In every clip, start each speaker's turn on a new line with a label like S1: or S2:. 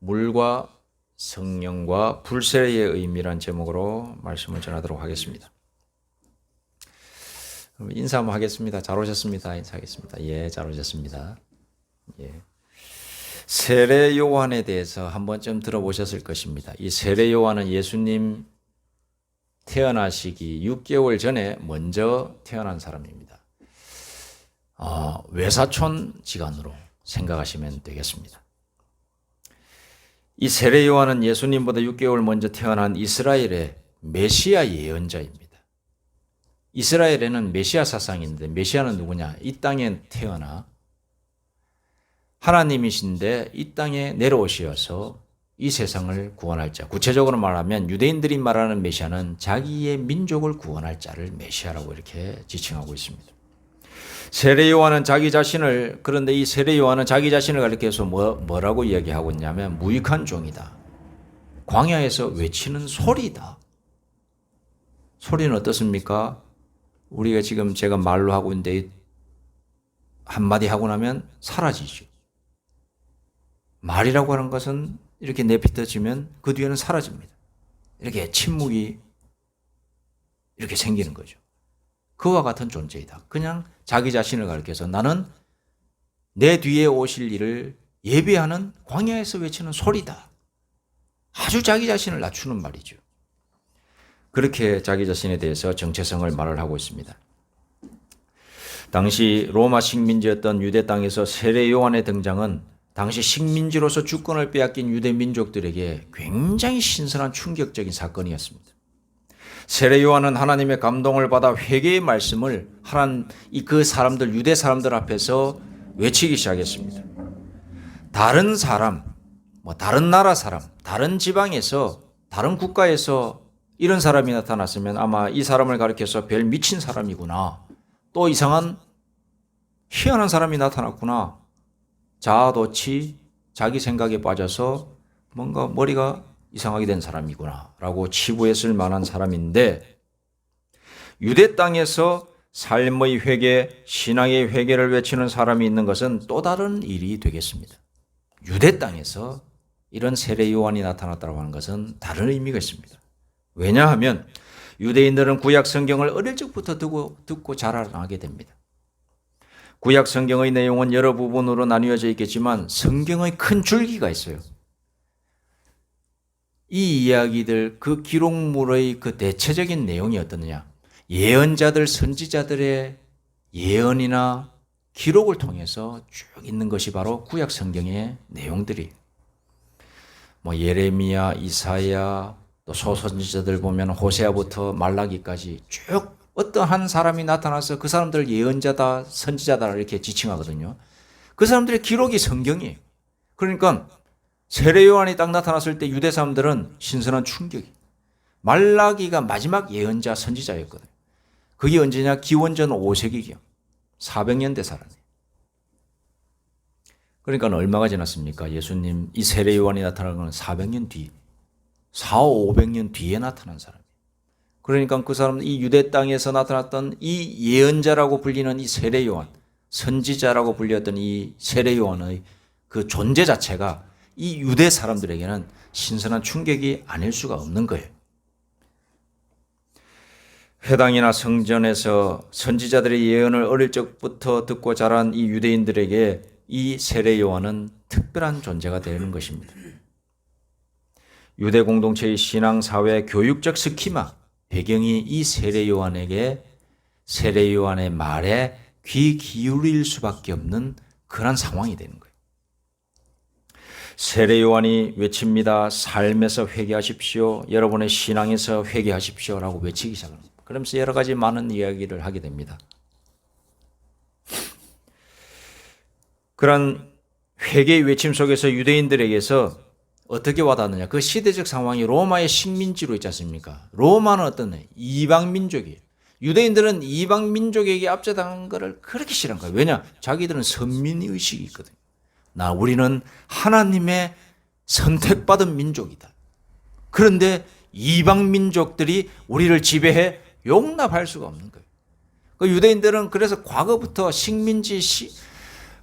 S1: 물과 성령과 불세의 의미란 제목으로 말씀을 전하도록 하겠습니다. 인사 한번 하겠습니다. 잘 오셨습니다. 인사하겠습니다. 예, 잘 오셨습니다. 예. 세례 요한에 대해서 한 번쯤 들어보셨을 것입니다. 이 세례 요한은 예수님 태어나시기 6개월 전에 먼저 태어난 사람입니다. 외사촌 지간으로 생각하시면 되겠습니다. 이 세례 요한은 예수님보다 6개월 먼저 태어난 이스라엘의 메시아 예언자입니다. 이스라엘에는 메시아 사상인데 메시아는 누구냐? 이 땅에 태어나 하나님이신데 이 땅에 내려오셔서 이 세상을 구원할 자. 구체적으로 말하면 유대인들이 말하는 메시아는 자기의 민족을 구원할 자를 메시아라고 이렇게 지칭하고 있습니다. 세례 요한은 자기 자신을, 그런데 이 세례 요한은 자기 자신을 가리켜서 뭐라고 이야기하고 있냐면 무익한 종이다. 광야에서 외치는 소리다. 소리는 어떻습니까? 우리가 지금 제가 말로 하고 있는데 한마디 하고 나면 사라지죠. 말이라고 하는 것은 이렇게 내뱉어지면 그 뒤에는 사라집니다. 이렇게 침묵이 이렇게 생기는 거죠. 그와 같은 존재이다. 그냥 자기 자신을 가리켜서 나는 내 뒤에 오실 일을 예비하는 광야에서 외치는 소리다. 아주 자기 자신을 낮추는 말이죠. 그렇게 자기 자신에 대해서 정체성을 말을 하고 있습니다. 당시 로마 식민지였던 유대 땅에서 세례 요한의 등장은 당시 식민지로서 주권을 빼앗긴 유대 민족들에게 굉장히 신선한 충격적인 사건이었습니다. 세례 요한은 하나님의 감동을 받아 회개의 말씀을 그 사람들, 유대 사람들 앞에서 외치기 시작했습니다. 다른 사람, 다른 나라 사람, 다른 지방에서, 다른 국가에서 이런 사람이 나타났으면 아마 이 사람을 가리켜서 별 미친 사람이구나. 또 이상한 희한한 사람이 나타났구나. 자아도취, 자기 생각에 빠져서 뭔가 머리가 이상하게 된 사람이구나 라고 치부했을 만한 사람인데, 유대 땅에서 삶의 회개, 신앙의 회개를 외치는 사람이 있는 것은 또 다른 일이 되겠습니다. 유대 땅에서 이런 세례 요한이 나타났다고 하는 것은 다른 의미가 있습니다. 왜냐하면 유대인들은 구약 성경을 어릴 적부터 듣고 자라나게 됩니다. 구약 성경의 내용은 여러 부분으로 나뉘어져 있겠지만 성경의 큰 줄기가 있어요. 이 이야기들, 그 기록물의 그 대체적인 내용이 어떠느냐? 예언자들, 선지자들의 예언이나 기록을 통해서 쭉 있는 것이 바로 구약 성경의 내용들이. 예레미야, 이사야, 또 소선지자들 보면 호세아부터 말라기까지 쭉 어떠한 사람이 나타나서 그 사람들 예언자다, 선지자다 이렇게 지칭하거든요. 그 사람들의 기록이 성경이에요. 그러니까 세례 요한이 딱 나타났을 때 유대 사람들은 신선한 충격이. 말라기가 마지막 예언자, 선지자였거든요. 그게 언제냐? 기원전 5세기경. 400년대 사람이에요. 그러니까 얼마가 지났습니까? 예수님, 이 세례 요한이 나타난 건 400년 뒤, 400~500년 뒤에 나타난 사람이에요. 그러니까 그 사람은 이 유대 땅에서 나타났던 이 예언자라고 불리는 이 세례 요한, 선지자라고 불렸던 이 세례 요한의 그 존재 자체가 이 유대 사람들에게는 신선한 충격이 아닐 수가 없는 거예요. 회당이나 성전에서 선지자들의 예언을 어릴 적부터 듣고 자란 이 유대인들에게 이 세례 요한은 특별한 존재가 되는 것입니다. 유대 공동체의 신앙, 사회, 교육적 스키마, 배경이 이 세례 요한에게 세례 요한의 말에 귀 기울일 수밖에 없는 그런 상황이 되는 거예요. 세례 요한이 외칩니다. 삶에서 회개하십시오. 여러분의 신앙에서 회개하십시오. 라고 외치기 시작합니다. 그러면서 여러 가지 많은 이야기를 하게 됩니다. 그런 회개의 외침 속에서 유대인들에게서 어떻게 와닿느냐. 그 시대적 상황이 로마의 식민지로 있지 않습니까? 로마는 어떤 이방 민족이에요. 유대인들은 이방 민족에게 압제당한 것을 그렇게 싫어한 거예요. 왜냐? 자기들은 선민의 의식이 있거든요. 우리는 하나님의 선택받은 민족이다. 그런데 이방 민족들이 우리를 지배해 용납할 수가 없는 거예요. 그 유대인들은 그래서 과거부터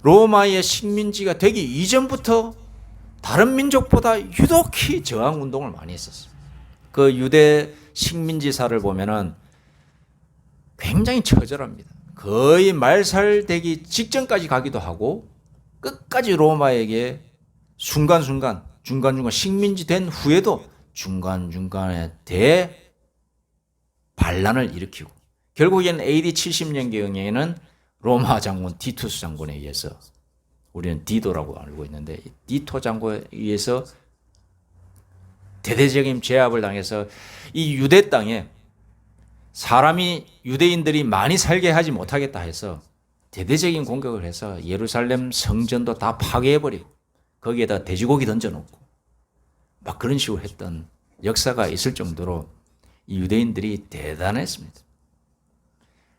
S1: 로마의 식민지가 되기 이전부터 다른 민족보다 유독히 저항 운동을 많이 했었어요. 그 유대 식민지사를 보면은 굉장히 처절합니다. 거의 말살되기 직전까지 가기도 하고 끝까지 로마에게 중간중간 식민지 된 후에도 중간중간에 대반란을 일으키고 결국에는 AD 70년경에는 로마 장군 티투스 장군에 의해서, 우리는 디도라고 알고 있는데 디토 장군에 의해서 대대적인 제압을 당해서 이 유대 땅에 사람이 유대인들이 많이 살게 하지 못하겠다 해서 대대적인 공격을 해서 예루살렘 성전도 다 파괴해버리고 거기에다 돼지고기 던져놓고 막 그런 식으로 했던 역사가 있을 정도로 이 유대인들이 대단했습니다.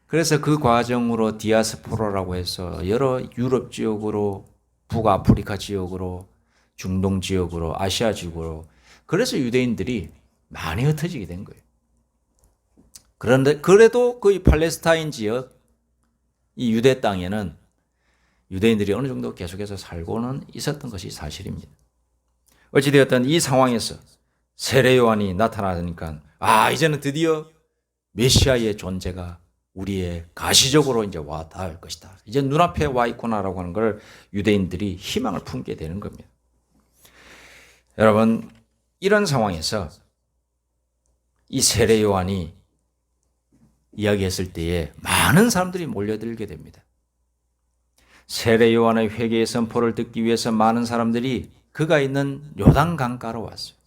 S1: 그래서 그 과정으로 디아스포라라고 해서 여러 유럽 지역으로, 북아프리카 지역으로, 중동 지역으로, 아시아 지역으로, 그래서 유대인들이 많이 흩어지게 된 거예요. 그런데 그래도 그 팔레스타인 지역, 이 유대 땅에는 유대인들이 어느 정도 계속해서 살고는 있었던 것이 사실입니다. 어찌되었든 이 상황에서 세례 요한이 나타나니까 이제는 드디어 메시아의 존재가 우리의 가시적으로 이제 와 닿을 것이다. 이제 눈앞에 와 있구나라고 하는 걸 유대인들이 희망을 품게 되는 겁니다. 여러분, 이런 상황에서 이 세례 요한이 이야기했을 때에 많은 사람들이 몰려들게 됩니다. 세례 요한의 회개의 선포를 듣기 위해서 많은 사람들이 그가 있는 요단 강가로 왔어요.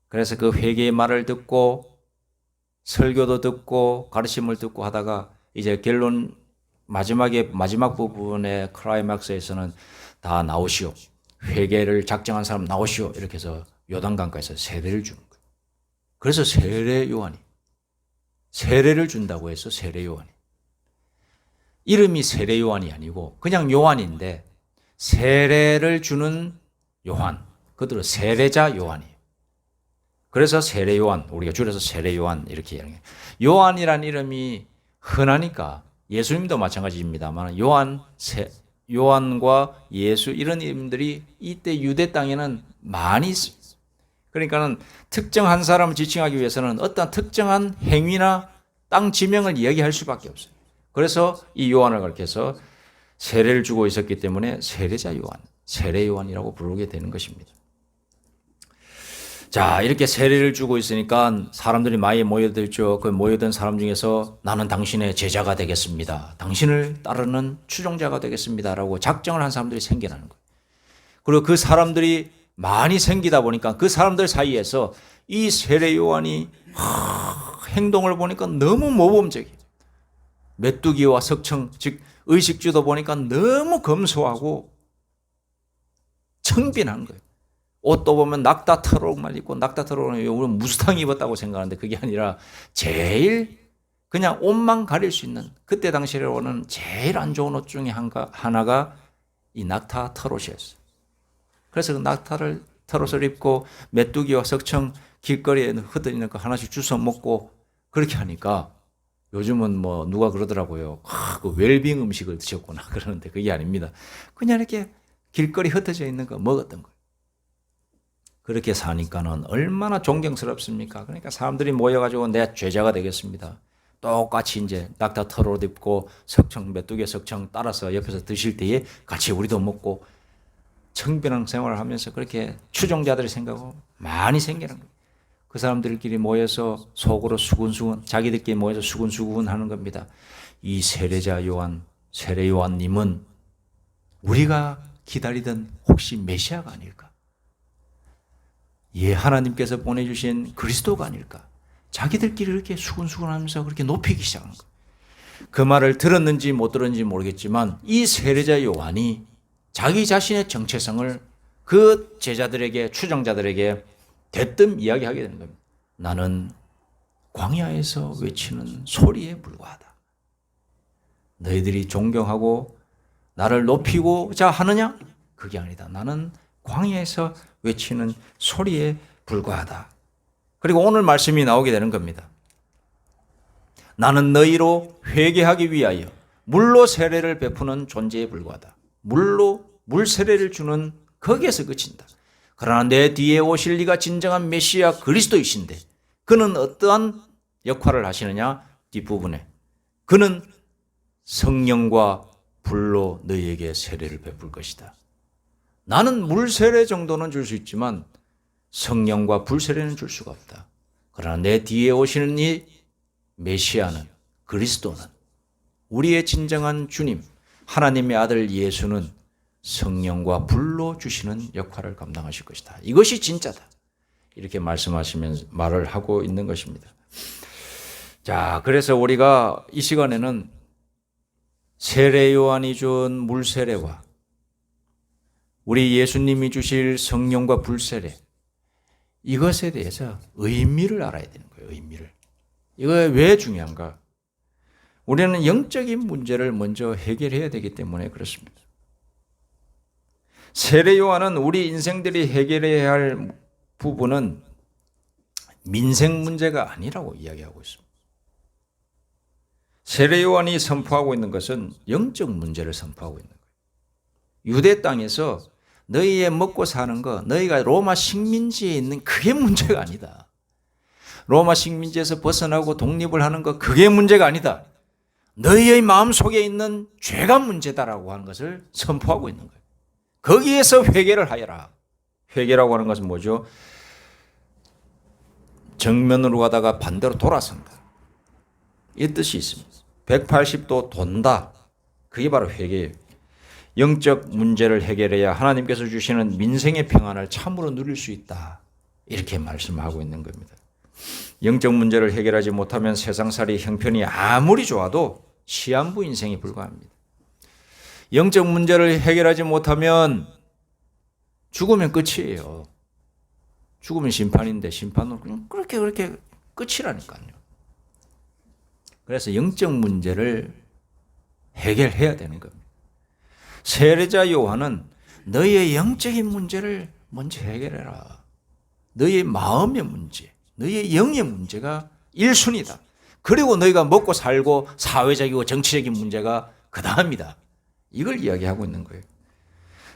S1: 그래서 그 회개의 말을 듣고 설교도 듣고 가르침을 듣고 하다가 이제 결론 마지막 부분의 클라이막스에서는 다 나오시오. 회개를 작정한 사람 나오시오. 이렇게 해서 요단강가에서 세례를 주는 거예요. 그래서 세례 요한이 세례를 준다고 해서 세례 요한이 이름이 세례 요한이 아니고 그냥 요한인데 세례를 주는 요한, 그들은 세례자 요한이에요. 그래서 세례 요한, 우리가 줄여서 세례 요한 이렇게 이야기해요. 요한이라는 이름이 흔하니까 예수님도 마찬가지입니다만 요한과 예수 이런 이름들이 이때 유대 땅에는 많이 있어요. 그러니까는 특정한 사람을 지칭하기 위해서는 어떤 특정한 행위나 땅 지명을 이야기할 수밖에 없어요. 그래서 이 요한을 가리켜서 세례를 주고 있었기 때문에 세례자 요한, 세례 요한이라고 부르게 되는 것입니다. 자, 이렇게 세례를 주고 있으니까 사람들이 많이 모여들죠. 그 모여든 사람 중에서 나는 당신의 제자가 되겠습니다. 당신을 따르는 추종자가 되겠습니다라고 작정을 한 사람들이 생겨나는 거예요. 그리고 그 사람들이 많이 생기다 보니까 그 사람들 사이에서 이 세례 요한이 행동을 보니까 너무 모범적이에요. 메뚜기와 석청, 즉 의식주도 보니까 너무 검소하고 청빈한 거예요. 옷도 보면 낙타털옷만 입고, 낙타털옷은 우리는 무스탕 입었다고 생각하는데 그게 아니라 제일 그냥 옷만 가릴 수 있는, 그때 당시로는 제일 안 좋은 옷 중에 하나가 이 낙타털옷이었어요. 그래서 그 낙타털옷을 입고 메뚜기와 석청 길거리에 흩어지는 거 하나씩 주워 먹고 그렇게 하니까 요즘은 뭐 누가 그러더라고요. 그 웰빙 음식을 드셨구나 그러는데 그게 아닙니다. 그냥 이렇게 길거리 흩어져 있는 거 먹었던 거예요. 그렇게 사니까는 얼마나 존경스럽습니까? 그러니까 사람들이 모여가지고 내 제자가 되겠습니다. 똑같이 이제 낙타 털옷 입고 석청, 메뚜기 석청 따라서 옆에서 드실 때에 같이 우리도 먹고 청빈한 생활을 하면서 그렇게 추종자들이 생각하고 많이 생기는 거예요. 그 사람들끼리 모여서 속으로 수근수근, 자기들끼리 모여서 수근수근 하는 겁니다. 이 세례자 요한, 세례 요한님은 우리가 기다리던 혹시 메시아가 아닐까? 하나님께서 보내주신 그리스도가 아닐까? 자기들끼리 이렇게 수근수근하면서 그렇게 높이기 시작한 거예요. 그 말을 들었는지 못 들었는지 모르겠지만 이 세례자 요한이 자기 자신의 정체성을 그 제자들에게, 추종자들에게 대뜸 이야기하게 되는 겁니다. 나는 광야에서 외치는 소리에 불과하다. 너희들이 존경하고 나를 높이고자 하느냐? 그게 아니다. 나는 광야에서 외치는 소리에 불과하다. 그리고 오늘 말씀이 나오게 되는 겁니다. 나는 너희로 회개하기 위하여 물로 세례를 베푸는 존재에 불과하다. 물 세례를 주는 거기에서 그친다. 그러나 내 뒤에 오실 이가 진정한 메시아 그리스도이신데 그는 어떠한 역할을 하시느냐? 뒷부분에 그는 성령과 불로 너희에게 세례를 베풀 것이다. 나는 물 세례 정도는 줄 수 있지만 성령과 불 세례는 줄 수가 없다. 그러나 내 뒤에 오시는 이 메시아는, 그리스도는, 우리의 진정한 주님, 하나님의 아들 예수는 성령과 불로 주시는 역할을 감당하실 것이다. 이것이 진짜다. 이렇게 말씀하시면서 말을 하고 있는 것입니다. 자, 그래서 우리가 이 시간에는 세례 요한이 준 물 세례와 우리 예수님이 주실 성령과 불 세례, 이것에 대해서 의미를 알아야 되는 거예요. 의미를. 이거 왜 중요한가? 우리는 영적인 문제를 먼저 해결해야 되기 때문에 그렇습니다. 세례 요한은 우리 인생들이 해결해야 할 부분은 민생 문제가 아니라고 이야기하고 있습니다. 세례 요한이 선포하고 있는 것은 영적 문제를 선포하고 있는 거예요. 유대 땅에서 너희의 먹고 사는 거, 너희가 로마 식민지에 있는 그게 문제가 아니다. 로마 식민지에서 벗어나고 독립을 하는 거, 그게 문제가 아니다. 너희의 마음속에 있는 죄가 문제다라고 하는 것을 선포하고 있는 거예요. 거기에서 회개를 하여라. 회개라고 하는 것은 뭐죠? 정면으로 가다가 반대로 돌아선다. 이 뜻이 있습니다. 180도 돈다. 그게 바로 회개예요. 영적 문제를 해결해야 하나님께서 주시는 민생의 평안을 참으로 누릴 수 있다. 이렇게 말씀하고 있는 겁니다. 영적 문제를 해결하지 못하면 세상살이 형편이 아무리 좋아도 시한부 인생에 불과합니다. 영적 문제를 해결하지 못하면 죽으면 끝이에요. 죽으면 심판인데 심판으로 그냥 그렇게 끝이라니까요. 그래서 영적 문제를 해결해야 되는 겁니다. 세례자 요한은 너희의 영적인 문제를 먼저 해결해라. 너희의 마음의 문제, 너희의 영의 문제가 1순위다. 그리고 너희가 먹고 살고 사회적이고 정치적인 문제가 그 다음이다. 이걸 이야기하고 있는 거예요.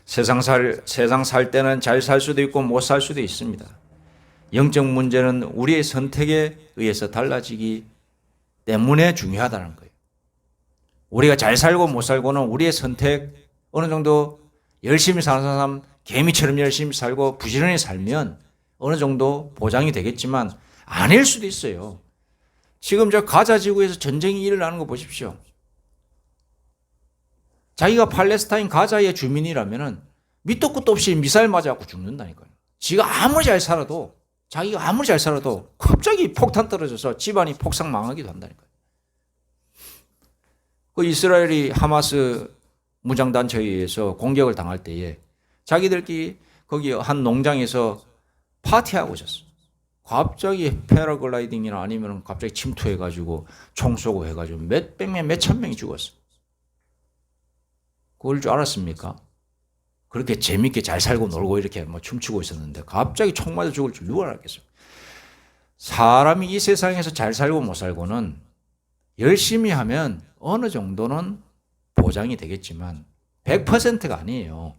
S1: 세상 살 때는 잘 살 수도 있고 못 살 수도 있습니다. 영적 문제는 우리의 선택에 의해서 달라지기 때문에 중요하다는 거예요. 우리가 잘 살고 못 살고는 우리의 선택, 어느 정도 열심히 사는 사람 개미처럼 열심히 살고 부지런히 살면 어느 정도 보장이 되겠지만 아닐 수도 있어요. 지금 저 가자 지구에서 전쟁이 일어나는 거 보십시오. 자기가 팔레스타인 가자의 주민이라면은 밑도 끝도 없이 미사일 맞아갖고 죽는다니까요. 자기가 아무리 잘 살아도 갑자기 폭탄 떨어져서 집안이 폭삭 망하기도 한다니까요. 그 이스라엘이 하마스 무장단체에 의해서 공격을 당할 때에 자기들끼리 거기 한 농장에서 파티하고 있었어. 갑자기 패러글라이딩이나 아니면 갑자기 침투해가지고 총 쏘고 해가지고 몇백 명, 몇천 명이 죽었어. 그걸 줄 알았습니까? 그렇게 재밌게 잘 살고 놀고 이렇게 뭐 춤추고 있었는데 갑자기 총 맞아 죽을 줄 누가 알았겠어요? 사람이 이 세상에서 잘 살고 못 살고는 열심히 하면 어느 정도는 보장이 되겠지만 100%가 아니에요.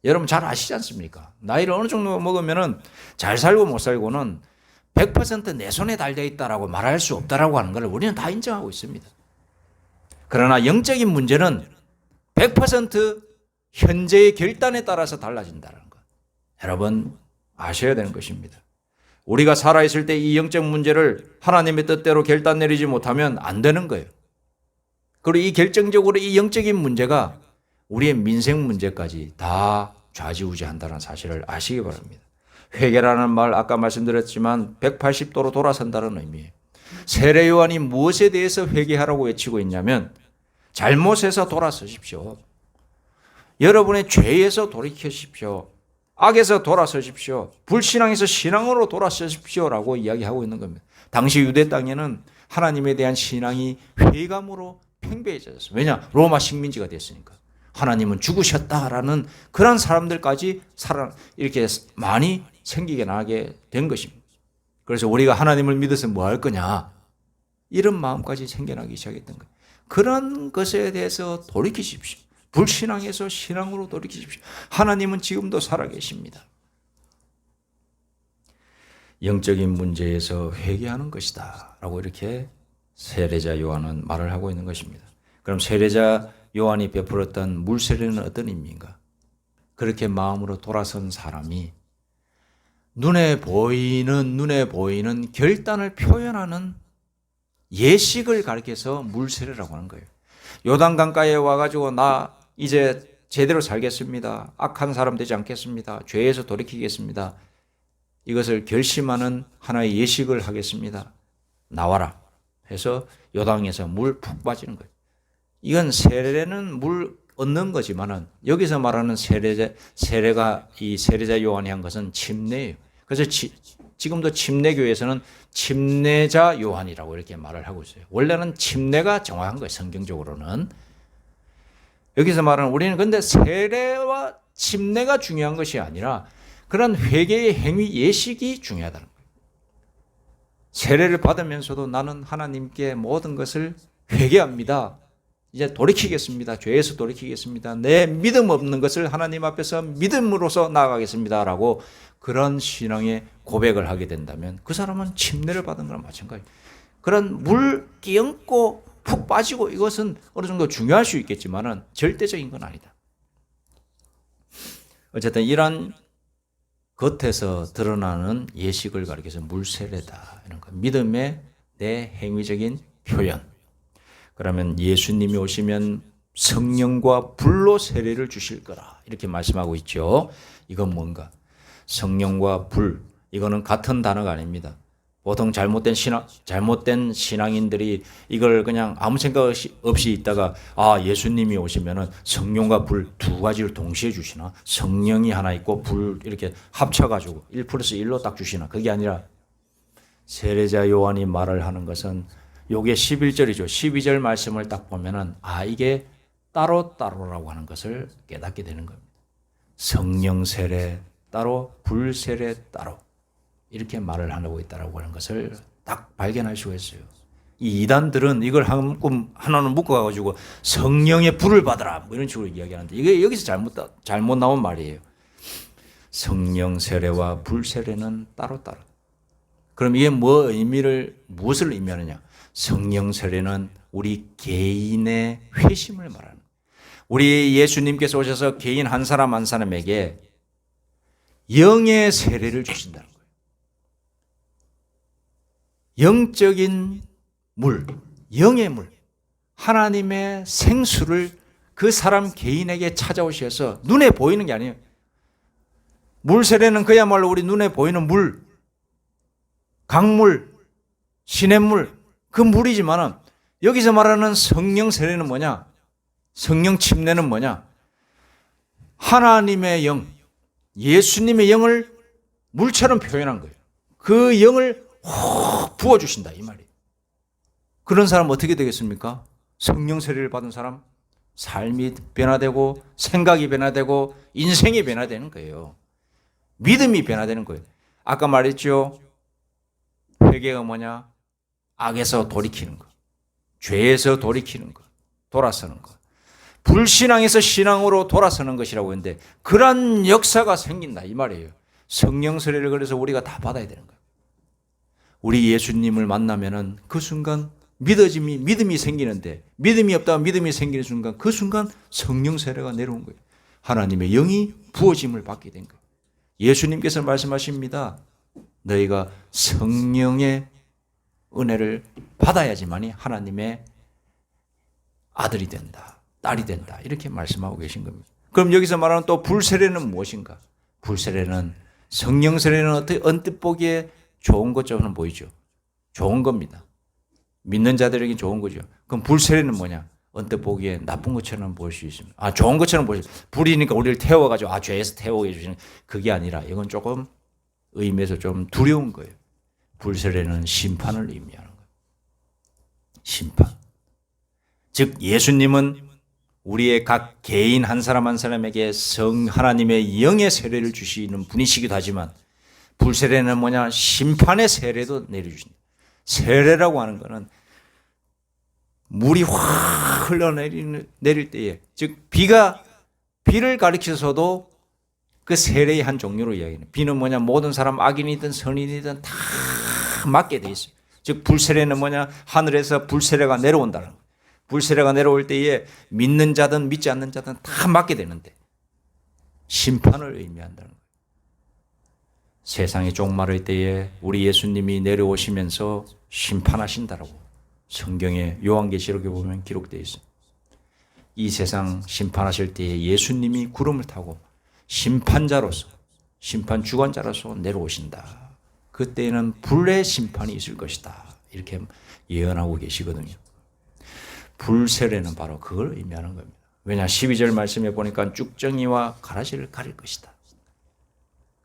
S1: 여러분 잘 아시지 않습니까? 나이를 어느 정도 먹으면은 잘 살고 못 살고는 100% 내 손에 달려 있다라고 말할 수 없다라고 하는 걸 우리는 다 인정하고 있습니다. 그러나 영적인 문제는 100% 현재의 결단에 따라서 달라진다는 것. 여러분 아셔야 되는 것입니다. 우리가 살아있을 때 이 영적 문제를 하나님의 뜻대로 결단 내리지 못하면 안 되는 거예요. 그리고 이 결정적으로 이 영적인 문제가 우리의 민생 문제까지 다 좌지우지한다는 사실을 아시기 바랍니다. 회개라는 말 아까 말씀드렸지만 180도로 돌아선다는 의미예요. 세례 요한이 무엇에 대해서 회개하라고 외치고 있냐면 잘못해서 돌아서십시오. 여러분의 죄에서 돌이키십시오. 악에서 돌아서십시오. 불신앙에서 신앙으로 돌아서십시오라고 이야기하고 있는 겁니다. 당시 유대 땅에는 하나님에 대한 신앙이 회감으로 팽배해졌어요. 왜냐? 로마 식민지가 됐으니까. 하나님은 죽으셨다라는 그런 사람들까지 이렇게 많이 생기게 나게 된 것입니다. 그래서 우리가 하나님을 믿어서 뭐 할 거냐? 이런 마음까지 생겨나기 시작했던 거예요. 그런 것에 대해서 돌이키십시오. 불신앙에서 신앙으로 돌이키십시오. 하나님은 지금도 살아계십니다. 영적인 문제에서 회개하는 것이다 라고 이렇게 세례자 요한은 말을 하고 있는 것입니다. 그럼 세례자 요한이 베풀었던 물세례는 어떤 의미인가? 그렇게 마음으로 돌아선 사람이 눈에 보이는 결단을 표현하는 예식을 가리켜서 물세례라고 하는 거예요. 요단강가에 와가지고 나 이제 제대로 살겠습니다. 악한 사람 되지 않겠습니다. 죄에서 돌이키겠습니다. 이것을 결심하는 하나의 예식을 하겠습니다. 나와라 해서 요단에서 물 푹 빠지는 거예요. 이건 세례는 물 얻는 거지만은 여기서 말하는 세례가 이 세례자 요한이 한 것은 침례예요. 그래서 지금도 침례교에서는 침례자 요한이라고 이렇게 말을 하고 있어요. 원래는 침례가 정확한 거예요. 성경적으로는. 여기서 말하는 우리는 근데 세례와 침례가 중요한 것이 아니라 그런 회개의 행위 예식이 중요하다는 거예요. 세례를 받으면서도 나는 하나님께 모든 것을 회개합니다. 이제 돌이키겠습니다. 죄에서 돌이키겠습니다. 내 믿음 없는 것을 하나님 앞에서 믿음으로써 나아가겠습니다. 라고 그런 신앙의 고백을 하게 된다면 그 사람은 침례를 받은 거랑 마찬가지예요. 그런 물 끼얹고 푹 빠지고 이것은 어느 정도 중요할 수 있겠지만은 절대적인 건 아니다. 어쨌든 이런 겉에서 드러나는 예식을 가리켜서 물세례다. 이런 거. 믿음의 내 행위적인 표현. 그러면 예수님이 오시면 성령과 불로 세례를 주실 거라. 이렇게 말씀하고 있죠. 이건 뭔가? 성령과 불. 이거는 같은 단어가 아닙니다. 보통 잘못된 신앙인들이 이걸 그냥 아무 생각 없이 있다가 예수님이 오시면은 성령과 불 두 가지를 동시에 주시나? 성령이 하나 있고 불 이렇게 합쳐가지고 1+1로 딱 주시나? 그게 아니라 세례자 요한이 말을 하는 것은 요게 11절이죠. 12절 말씀을 딱 보면은 이게 따로따로라고 하는 것을 깨닫게 되는 겁니다. 성령 세례 따로, 불 세례 따로. 이렇게 말을 하고 있다라고 하는 것을 딱 발견할 수가 있어요. 이 이단들은 이걸 하나는 묶어가지고 성령의 불을 받아라 뭐 이런 식으로 이야기하는데 이게 여기서 잘못 나온 말이에요. 성령 세례와 불 세례는 따로따로. 그럼 이게 무엇을 의미하느냐? 성령 세례는 우리 개인의 회심을 말하는 거예요. 우리 예수님께서 오셔서 개인 한 사람 한 사람에게 영의 세례를 주신다는 거예요. 영적인 물, 영의 물, 하나님의 생수를 그 사람 개인에게 찾아오셔서 눈에 보이는 게 아니에요. 물 세례는 그야말로 우리 눈에 보이는 물, 강물, 시냇물, 그 물이지만은 여기서 말하는 성령 세례는 뭐냐? 성령 침례는 뭐냐? 하나님의 영, 예수님의 영을 물처럼 표현한 거예요. 그 영을 부어주신다 이 말이에요. 그런 사람 어떻게 되겠습니까? 성령 세례를 받은 사람 삶이 변화되고 생각이 변화되고 인생이 변화되는 거예요. 믿음이 변화되는 거예요. 아까 말했죠. 회개가 뭐냐? 악에서 돌이키는 것, 죄에서 돌이키는 것, 돌아서는 것, 불신앙에서 신앙으로 돌아서는 것이라고 했는데 그런 역사가 생긴다 이 말이에요. 성령 세례를 그래서 우리가 다 받아야 되는 거예요. 우리 예수님을 만나면은 그 순간 믿음이 생기는데 믿음이 없다가 믿음이 생기는 순간 그 순간 성령 세례가 내려온 거예요. 하나님의 영이 부어짐을 받게 된 거예요. 예수님께서 말씀하십니다. 너희가 성령의 은혜를 받아야지만이 하나님의 아들이 된다, 딸이 된다 이렇게 말씀하고 계신 겁니다. 그럼 여기서 말하는 또 불세례는 무엇인가? 불세례는 성령 세례는 어떻게 언뜻 보기에 좋은 것처럼 보이죠. 좋은 겁니다. 믿는 자들에게 좋은 거죠. 그럼 불세례는 뭐냐? 언뜻 보기에 나쁜 것처럼 보일 수 있습니다. 좋은 것처럼 보일 수 있습니다. 불이니까 우리를 태워가지고 죄에서 태우게 해주시는 그게 아니라 이건 조금 의미에서 좀 두려운 거예요. 불세례는 심판을 의미하는 거예요. 심판. 즉 예수님은 우리의 각 개인 한 사람 한 사람에게 하나님의 영의 세례를 주시는 분이시기도 하지만 불세례는 뭐냐? 심판의 세례도 내려주신다. 세례라고 하는 것은 물이 확 흘러내릴 때에, 즉 비를 가리켜서도 그 세례의 한 종류로 이야기해요. 비는 뭐냐, 모든 사람 악인이든 선인이든 다 맞게 돼 있어요. 즉 불세례는 뭐냐, 하늘에서 불세례가 내려온다는 거예요. 불세례가 내려올 때에 믿는 자든 믿지 않는 자든 다 맞게 되는데 심판을 의미한다는 거예요. 세상이 종말의 때에 우리 예수님이 내려오시면서 심판하신다라고 성경의 요한계시록에 보면 기록되어 있어요. 이 세상 심판하실 때에 예수님이 구름을 타고 심판자로서, 심판 주관자로서 내려오신다. 그때에는 불의 심판이 있을 것이다. 이렇게 예언하고 계시거든요. 불세례는 바로 그걸 의미하는 겁니다. 왜냐, 12절 말씀에 보니까 쭉정이와 가라지를 가릴 것이다.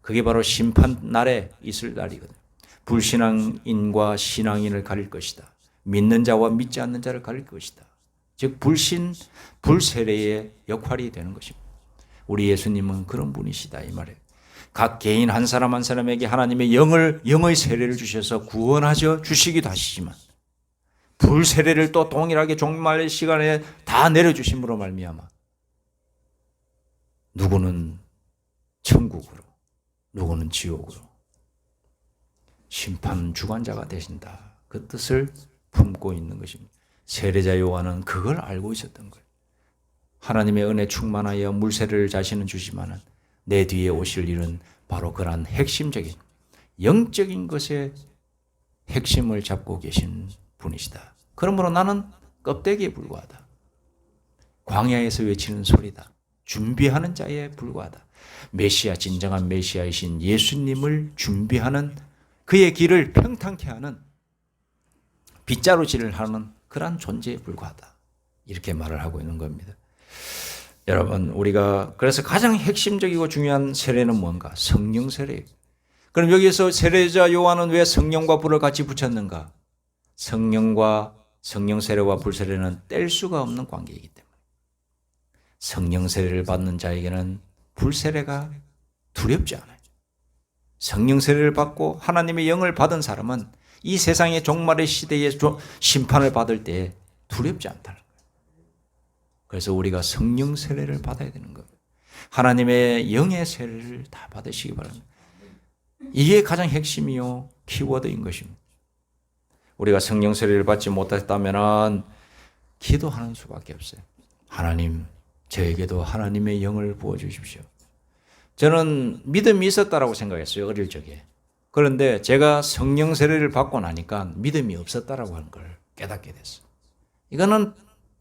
S1: 그게 바로 심판 날에 있을 날이거든요. 불신앙인과 신앙인을 가릴 것이다. 믿는 자와 믿지 않는 자를 가릴 것이다. 즉 불세례의 역할이 되는 것입니다. 우리 예수님은 그런 분이시다 이 말이에요. 각 개인 한 사람 한 사람에게 하나님의 영의 세례를 주셔서 구원하셔 주시기도 하시지만 불세례를 또 동일하게 종말의 시간에 다 내려주심으로 말미암아 누구는 천국으로, 누구는 지옥으로 심판 주관자가 되신다. 그 뜻을 품고 있는 것입니다. 세례자 요한은 그걸 알고 있었던 거예요. 하나님의 은혜 충만하여 물세례를 자신은 주지만은 내 뒤에 오실 일은 바로 그러한 핵심적인 영적인 것의 핵심을 잡고 계신 분이시다. 그러므로 나는 껍데기에 불과하다. 광야에서 외치는 소리다. 준비하는 자에 불과하다. 메시아, 진정한 메시아이신 예수님을 준비하는 그의 길을 평탄케 하는 빗자루질을 하는 그러한 존재에 불과하다. 이렇게 말을 하고 있는 겁니다. 여러분, 우리가 그래서 가장 핵심적이고 중요한 세례는 뭔가? 성령 세례. 그럼 여기서 세례자 요한은 왜 성령과 불을 같이 붙였는가? 성령 세례와 불 세례는 뗄 수가 없는 관계이기 때문에 성령 세례를 받는 자에게는 불 세례가 두렵지 않아요. 성령 세례를 받고 하나님의 영을 받은 사람은 이 세상의 종말의 시대에 심판을 받을 때 두렵지 않다는 거예요. 그래서 우리가 성령 세례를 받아야 되는 거예요. 하나님의 영의 세례를 다 받으시기 바랍니다. 이게 가장 핵심이요 키워드인 것입니다. 우리가 성령 세례를 받지 못했다면 기도하는 수밖에 없어요. 하나님, 저에게도 하나님의 영을 부어주십시오. 저는 믿음이 있었다라고 생각했어요, 어릴 적에. 그런데 제가 성령 세례를 받고 나니까 믿음이 없었다라고 하는 걸 깨닫게 됐어요. 이거는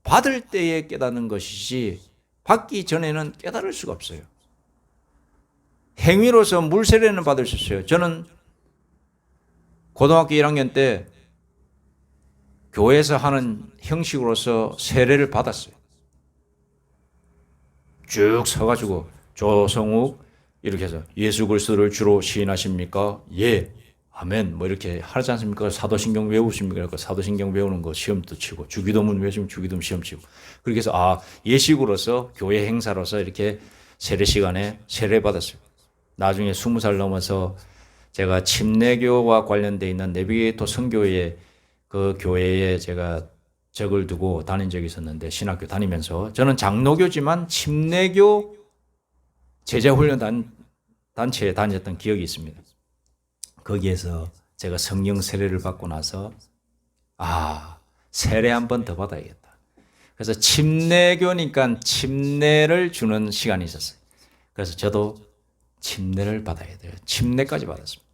S1: 받을 때에 깨닫는 것이지 받기 전에는 깨달을 수가 없어요. 행위로서 물 세례는 받을 수 있어요. 저는 고등학교 1학년 때 교회에서 하는 형식으로서 세례를 받았어요. 쭉 서가지고 조성욱 이렇게 해서 예수 그리스도를 주로 시인하십니까? 예. 아멘. 뭐 이렇게 하지 않습니까? 사도신경 외우십니까? 그러니까 사도신경 외우는 거 시험도 치고 주기도문 외우시면 주기도문 시험 치고 그렇게 해서 예식으로서 교회 행사로서 이렇게 세례 시간에 세례 받았어요. 나중에 20살 넘어서 제가 침례교와 관련되어 있는 내비게이터 선교회 그 교회에 제가 적을 두고 다닌 적이 있었는데 신학교 다니면서 저는 장로교지만 침례교 제자훈련 단체에 다녔던 기억이 있습니다. 거기에서 제가 성령 세례를 받고 나서 세례 한 번 더 받아야겠다. 그래서 침례교니까 침례를 주는 시간이 있었어요. 그래서 저도 침례를 받아야 돼요. 침례까지 받았습니다.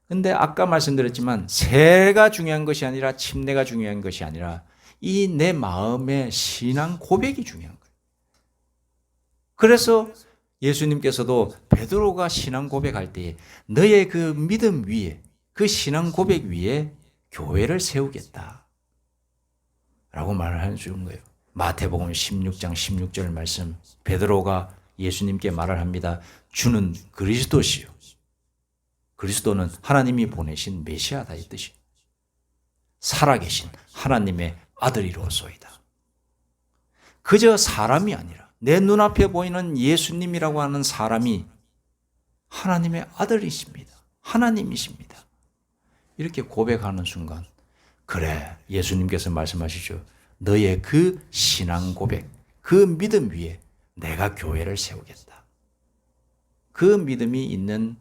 S1: 근데 아까 말씀드렸지만 세례가 중요한 것이 아니라 침례가 중요한 것이 아니라 이 내 마음의 신앙 고백이 중요한 거예요. 그래서 예수님께서도 베드로가 신앙 고백할 때 너의 그 믿음 위에 그 신앙 고백 위에 교회를 세우겠다 라고 말을 해주는 거예요. 마태복음 16장 16절 말씀 베드로가 예수님께 말을 합니다. 주는 그리스도시요. 그리스도는 하나님이 보내신 메시아다 이 뜻이에요. 살아계신 하나님의 아들이로소이다. 그저 사람이 아니라 내 눈앞에 보이는 예수님이라고 하는 사람이 하나님의 아들이십니다. 하나님이십니다. 이렇게 고백하는 순간 그래 예수님께서 말씀하시죠. 너의 그 신앙 고백, 그 믿음 위에 내가 교회를 세우겠다. 그 믿음이 있는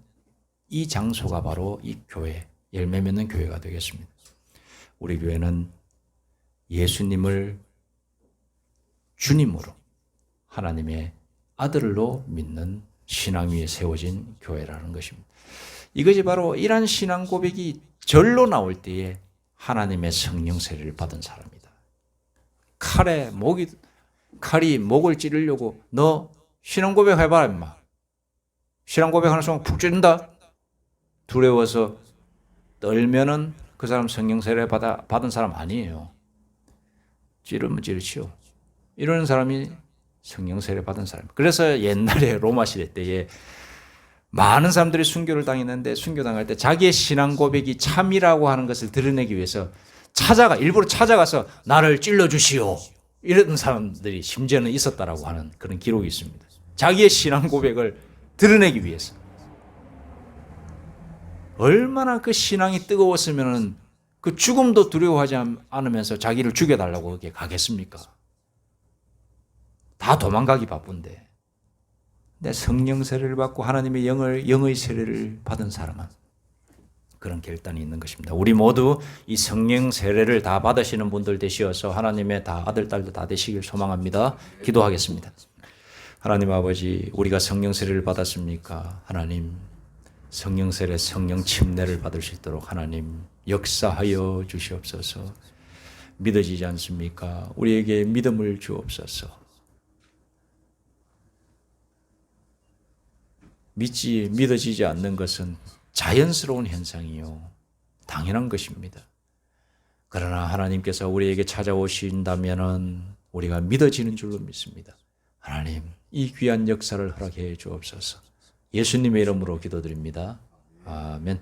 S1: 이 장소가 바로 이 교회, 열매 맺는 교회가 되겠습니다. 우리 교회는 예수님을 주님으로 하나님의 아들로 믿는 신앙 위에 세워진 교회라는 것입니다. 이것이 바로 이러한 신앙 고백이 절로 나올 때에 하나님의 성령 세례를 받은 사람이다. 칼이 목을 찌르려고 너 신앙 고백 해봐라 임마. 신앙 고백하는 순간 푹 찌른다. 두려워서 떨면은 그 사람 성령 세례 받은 사람 아니에요. 찌르면 찌르치요. 이러는 사람이 성령 세례 받은 사람. 그래서 옛날에 로마 시대 때에 많은 사람들이 순교를 당했는데 순교당할 때 자기의 신앙 고백이 참이라고 하는 것을 드러내기 위해서 일부러 찾아가서 나를 찔러주시오. 이런 사람들이 심지어는 있었다라고 하는 그런 기록이 있습니다. 자기의 신앙 고백을 드러내기 위해서. 얼마나 그 신앙이 뜨거웠으면 그 죽음도 두려워하지 않으면서 자기를 죽여달라고 그렇게 가겠습니까? 다 도망가기 바쁜데. 근데 성령 세례를 받고 하나님의 영의 세례를 받은 사람은 그런 결단이 있는 것입니다. 우리 모두 이 성령 세례를 다 받으시는 분들 되시어서 하나님의 다 아들, 딸도 다 되시길 소망합니다. 기도하겠습니다. 하나님 아버지, 우리가 성령 세례를 받았습니까? 하나님, 성령 세례, 성령 침례를 받을 수 있도록 하나님 역사하여 주시옵소서. 믿어지지 않습니까? 우리에게 믿음을 주옵소서. 믿어지지 않는 것은 자연스러운 현상이요. 당연한 것입니다. 그러나 하나님께서 우리에게 찾아오신다면 우리가 믿어지는 줄로 믿습니다. 하나님, 이 귀한 역사를 허락해 주옵소서. 예수님의 이름으로 기도드립니다. 아멘.